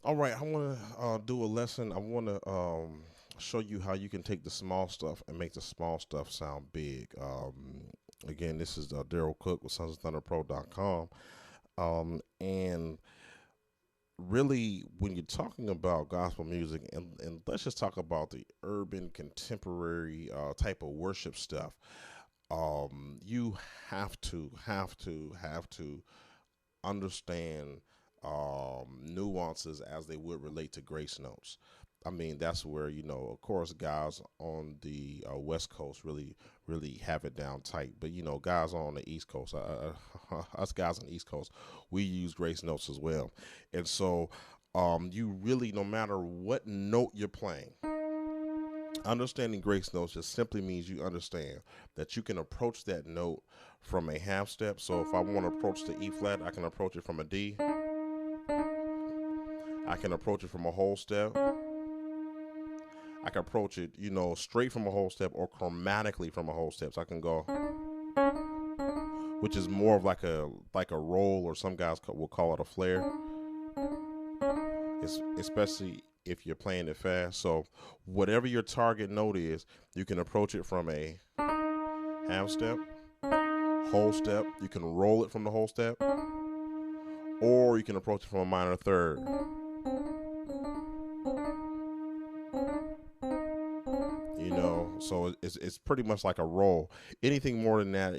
All right, I want to do a lesson. I want to show you how you can take the small stuff and make the small stuff sound big. Again, this is Daryl Cook with sonsofthunderpro.com. And really, when you're talking about gospel music, and let's just talk about the urban contemporary type of worship stuff, you have to understand nuances as they would relate to grace notes. I mean, that's where, of course, guys on the West Coast really have it down tight. But guys on the East Coast, us guys on the East Coast, we use grace notes as well. And so, you really, no matter what note you're playing, understanding grace notes just simply means you understand that you can approach that note from a half step. So if I want to approach the E flat, I can approach it from a D. I can approach it from a whole step. I can approach it, straight from a whole step or chromatically from a whole step. So I can go, which is more of like a roll, or some guys will call it a flare. Especially if you're playing it fast. So whatever your target note is, you can approach it from a half step, whole step. You can roll it from the whole step, or you can approach it from a minor third. So it's pretty much like a roll. Anything more than that,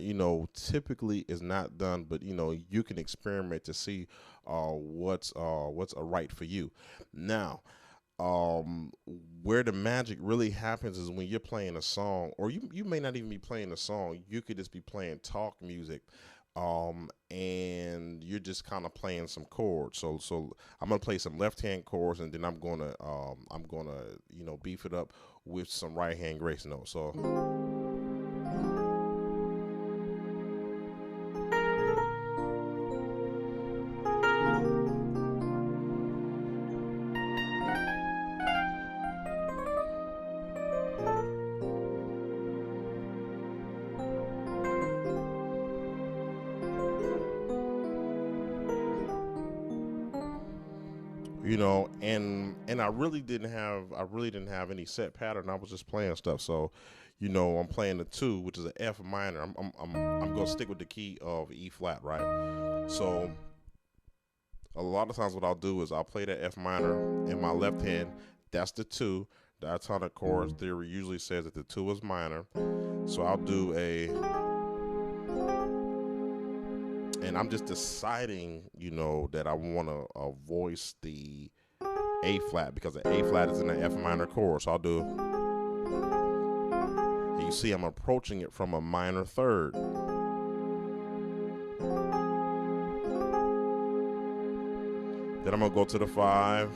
typically is not done. But you can experiment to see what's a right for you. Now, where the magic really happens is when you're playing a song, or you may not even be playing a song. You could just be playing talk music, and you're just kind of playing some chords. So I'm gonna play some left hand chords, and then I'm gonna beef it up with some right hand grace notes. So. And I really didn't have any set pattern. I was just playing stuff. So, I'm playing the two, which is an F minor. I'm gonna stick with the key of E flat, right? So a lot of times what I'll do is I'll play that F minor in my left hand. That's the two. Diatonic chord theory usually says that the two is minor. So I'll do and I'm just deciding, that I want to voice the A flat, because the A flat is in the F minor chord. So I'll do, and you see I'm approaching it from a minor third. Then I'm going to go to the 5.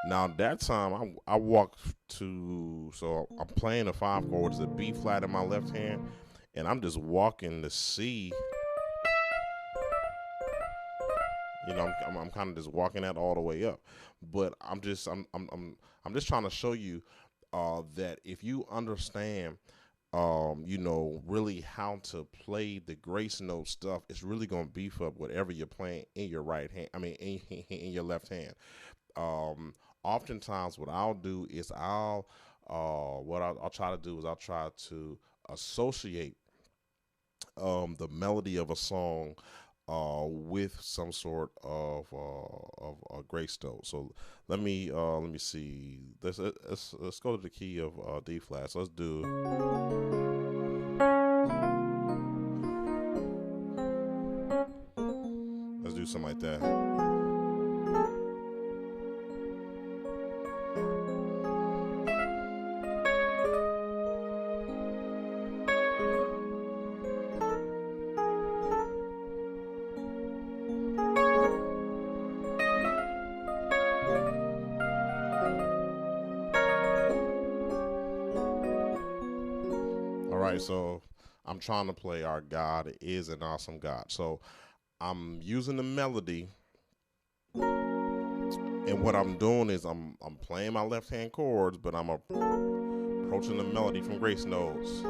Now that time I walk to, so I'm playing the 5 chord, it's a B flat in my left hand, and I'm just walking the C. I'm kind of just walking that all the way up, but I'm just trying to show you that if you understand, really how to play the grace note stuff, it's really gonna beef up whatever you're playing in your right hand. I mean, in your left hand. Oftentimes, what I'll do is I'll try to do is I'll try to associate the melody of a song with some sort of a grace note. So let me see. Let's go to the key of D flat. So let's do something like that. All right, so I'm trying to play Our God is an Awesome God. So I'm using the melody, and what I'm doing is I'm playing my left hand chords, but I'm approaching the melody from grace notes.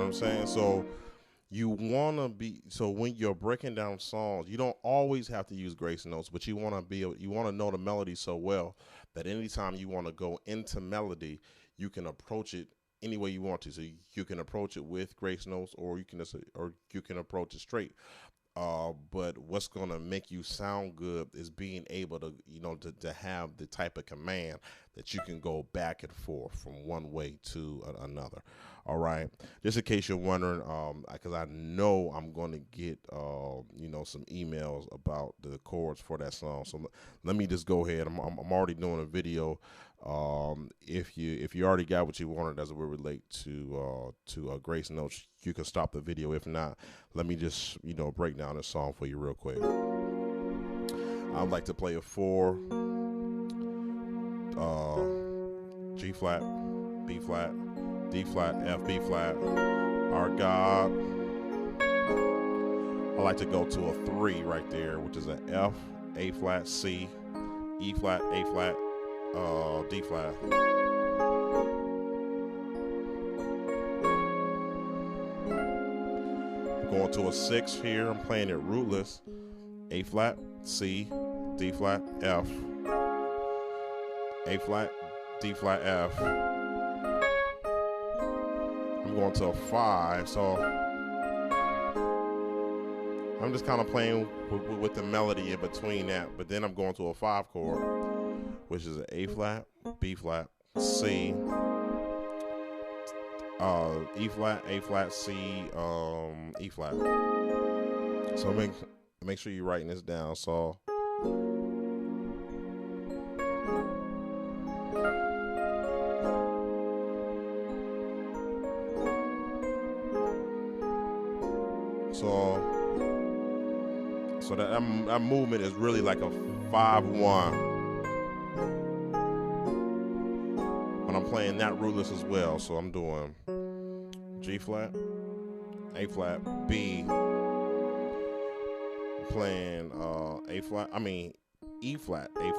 what I'm saying? So you want to be, so when you're breaking down songs, you don't always have to use grace notes, but you want to be, you want to know the melody so well that anytime you want to go into melody, you can approach it any way you want to. So you can approach it with grace notes, or you can approach it straight. But what's going to make you sound good is being able to, to have the type of command that you can go back and forth from one way to another. All right. Just in case you're wondering, because I know I'm going to get, some emails about the chords for that song. So let me just go ahead. I'm already doing a video. If you already got what you wanted as it would relate to grace notes, you can stop the video. If not, let me just break down this song for you real quick. I'd like to play a 4, G flat, B flat, D flat, F, B flat, Our God. I like to go to a 3 right there, which is an F, A flat, C, E flat, A flat, D flat. Going to a 6 here. I'm playing it rootless. A flat, C, D flat, F, A flat, D flat, F. I'm going to a 5, so I'm just kind of playing with the melody in between that. But then I'm going to a 5 chord, which is an A flat, B flat, C, E flat, A flat, C, E flat. So make sure you're writing this down. So that movement is really like a 5-1. But I'm playing that rootless as well. So I'm doing G flat, A flat, B. Playing E flat, D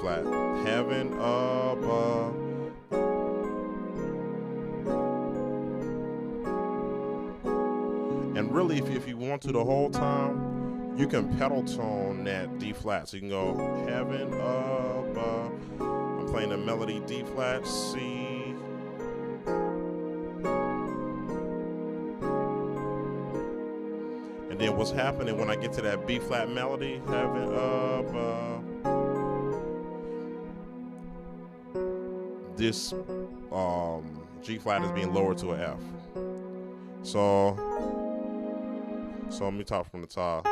flat, heaven above. And really, if you want to the whole time, you can pedal tone that D flat. So you can go heaven above. I'm playing the melody D flat, C. And then what's happening when I get to that B flat melody, heaven above, this G flat is being lowered to an F. So let me talk from the top.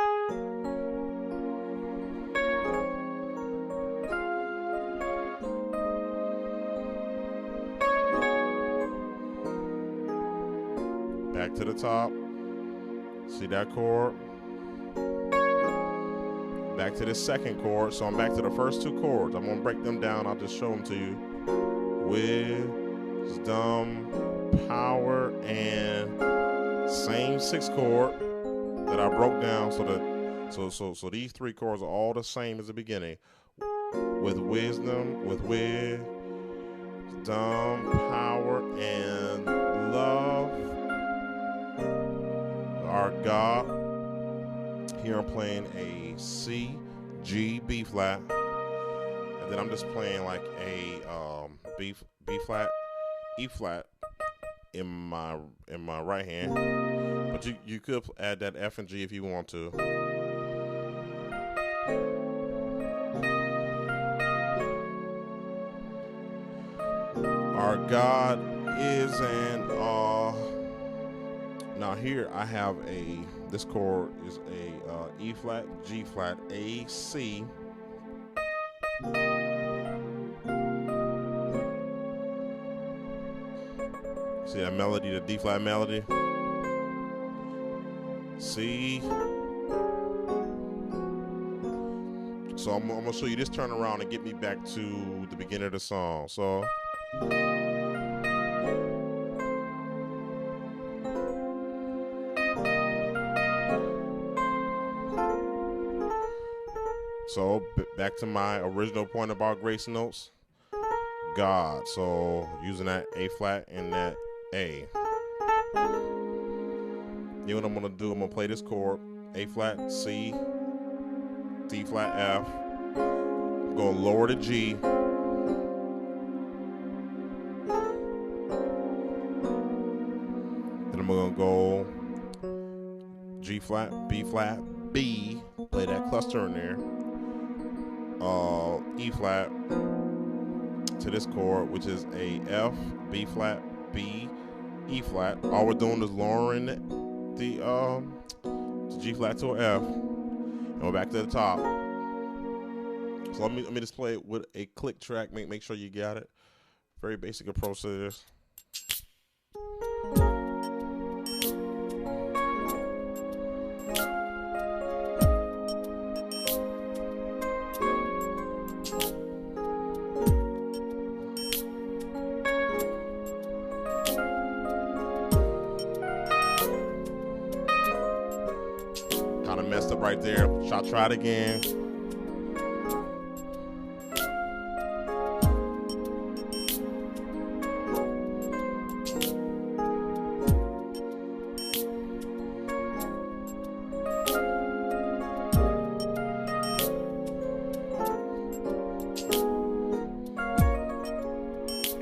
Back to the top. See that chord? Back to the second chord. So I'm back to the first 2 chords. I'm going to break them down. I'll just show them to you. Wisdom, power, and same 6 chord that I broke down. So these 3 chords are all the same as the beginning. With wisdom, power, and love. Our God. Here I'm playing a C, G, B flat, and then I'm just playing like a B flat, E flat in my right hand. But you could add that F and G if you want to. Our God is an now here I have this chord is a E flat, G flat, A, C. See that melody, the D flat melody? C. So I'm gonna show you this turnaround and get me back to the beginning of the song. So back to my original point about grace notes. God. So using that A flat and that A. Then what I'm gonna do, I'm gonna play this chord, A flat, C, D flat, F. I'm gonna lower to G. Then I'm gonna go G flat, B flat, B. Play that cluster in there. E flat to this chord, which is a F, B flat, B, E flat. All we're doing is lowering the G flat to an F, and we're back to the top. So let me just play it with a click track. Make sure you got it. Very basic approach to this. Kind of messed up right there. Try it again.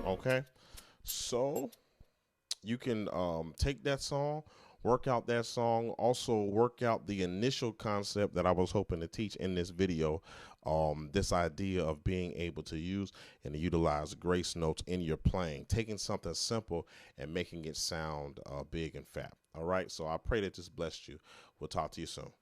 Okay, so you can take that song, work out that song, also work out the initial concept that I was hoping to teach in this video. This idea of being able to use and to utilize grace notes in your playing, taking something simple and making it sound big and fat. All right, so I pray that this blessed you. We'll talk to you soon.